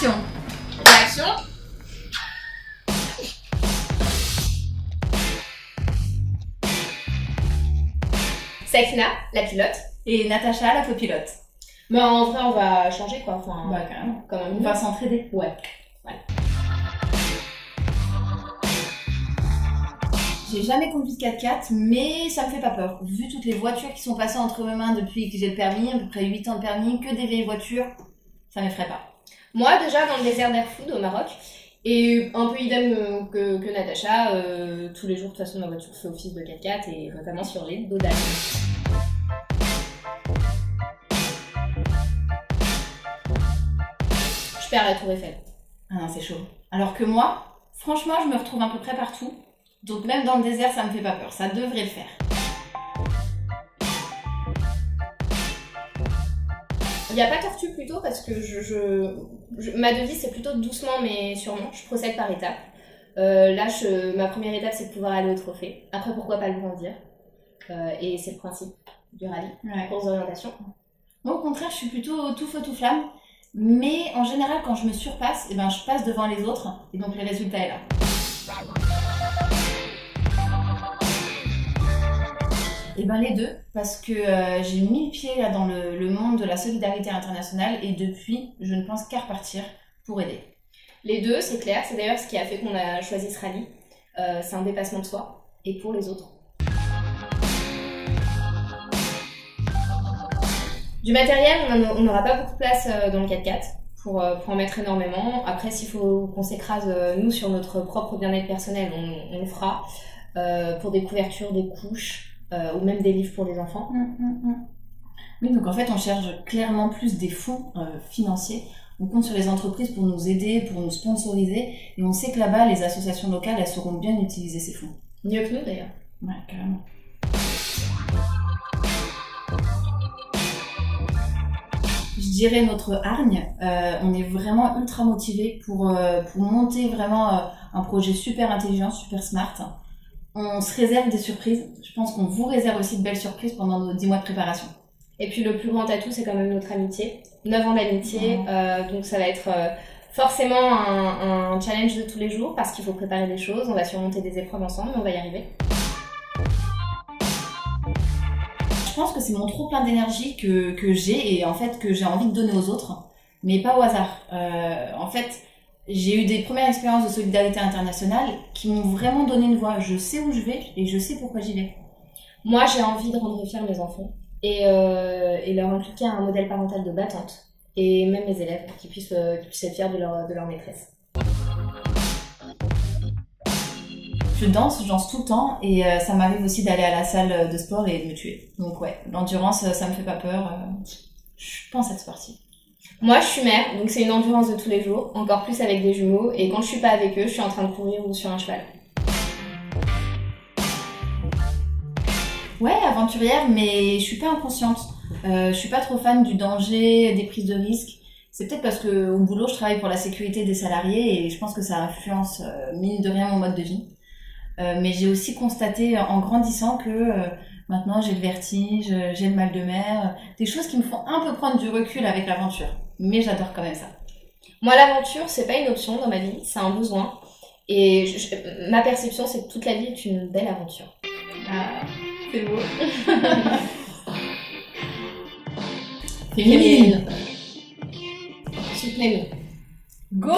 Action. Réaction. Sakina, la pilote. Et Natacha, la copilote. Mais en vrai, on va changer quoi. Enfin, Bah, carrément. quand même. On va s'entraider. Ouais. Voilà. J'ai jamais conduit de 4x4, mais ça me fait pas peur. Vu toutes les voitures qui sont passées entre mes mains depuis que j'ai le permis, à peu près 8 ans de permis, que des vieilles voitures, ça m'effraie pas. Moi, déjà, dans le désert d'Erfoud, au Maroc, et un peu idem que Natacha, tous les jours, de toute façon, ma voiture fait office de 4x4, et notamment sur les dos d'âne. Je perds la Tour Eiffel. Ah non, c'est chaud. Alors que moi, franchement, je me retrouve à peu près partout. Donc même dans le désert, ça me fait pas peur. Ça devrait le faire. Il n'y a pas tortue plutôt parce que ma devise c'est plutôt doucement mais sûrement, je procède par étapes. Là, ma première étape c'est de pouvoir aller au trophée. Après, pourquoi pas le grandir. Et c'est le principe du rallye, course d'orientation. Moi, au contraire, je suis plutôt tout feu tout flamme. Mais en général, quand je me surpasse, eh ben, je passe devant les autres. Et donc le résultat est là. Et ben les deux, parce que j'ai mis le pied là dans le monde de la solidarité internationale et depuis, je ne pense qu'à repartir pour aider. Les deux, c'est clair, c'est d'ailleurs ce qui a fait qu'on a choisi ce rallye. C'est un dépassement de soi et pour les autres. Du matériel, on n'aura pas beaucoup de place dans le 4x4 pour en mettre énormément. Après, s'il faut qu'on s'écrase, nous, sur notre propre bien-être personnel, on le fera. Pour des couvertures, des couches, ou même des livres pour les enfants. Oui, donc en fait, on cherche clairement plus des fonds financiers. On compte sur les entreprises pour nous aider, pour nous sponsoriser. Et on sait que là-bas, les associations locales, elles sauront bien utiliser ces fonds. Mieux que nous, d'ailleurs. Ouais, carrément. Je dirais notre hargne, on est vraiment ultra motivés pour monter vraiment un projet super intelligent, super smart. On se réserve des surprises. Je pense qu'on vous réserve aussi de belles surprises pendant nos 10 mois de préparation. Et puis le plus grand atout, c'est quand même notre amitié. 9 ans d'amitié, donc ça va être forcément un challenge de tous les jours parce qu'il faut préparer des choses, on va surmonter des épreuves ensemble, mais on va y arriver. Je pense que c'est mon trop plein d'énergie que j'ai et en fait que j'ai envie de donner aux autres, mais pas au hasard. En fait, j'ai eu des premières expériences de solidarité internationale qui m'ont vraiment donné une voie. Je sais où je vais et je sais pourquoi j'y vais. Moi, j'ai envie de rendre fiers mes enfants et leur inculquer un modèle parental de battante et même mes élèves qui puissent être fiers de leur maîtresse. Je danse tout le temps et ça m'arrive aussi d'aller à la salle de sport et de me tuer. Donc ouais, l'endurance, ça me fait pas peur. Je pense être sportive. Moi, je suis mère, donc c'est une endurance de tous les jours, encore plus avec des jumeaux, et quand je suis pas avec eux, je suis en train de courir ou sur un cheval. Ouais, aventurière, mais je suis pas inconsciente. Je suis pas trop fan du danger, des prises de risques. C'est peut-être parce que au boulot, je travaille pour la sécurité des salariés et je pense que ça influence mine de rien mon mode de vie. Mais j'ai aussi constaté en grandissant que maintenant j'ai le vertige, j'ai le mal de mer, des choses qui me font un peu prendre du recul avec l'aventure. Mais j'adore quand même ça. Moi, l'aventure, c'est pas une option dans ma vie, c'est un besoin. Et ma perception, c'est que toute la vie est une belle aventure. Ah, c'est beau. Féminine. Soutenez-nous. Go!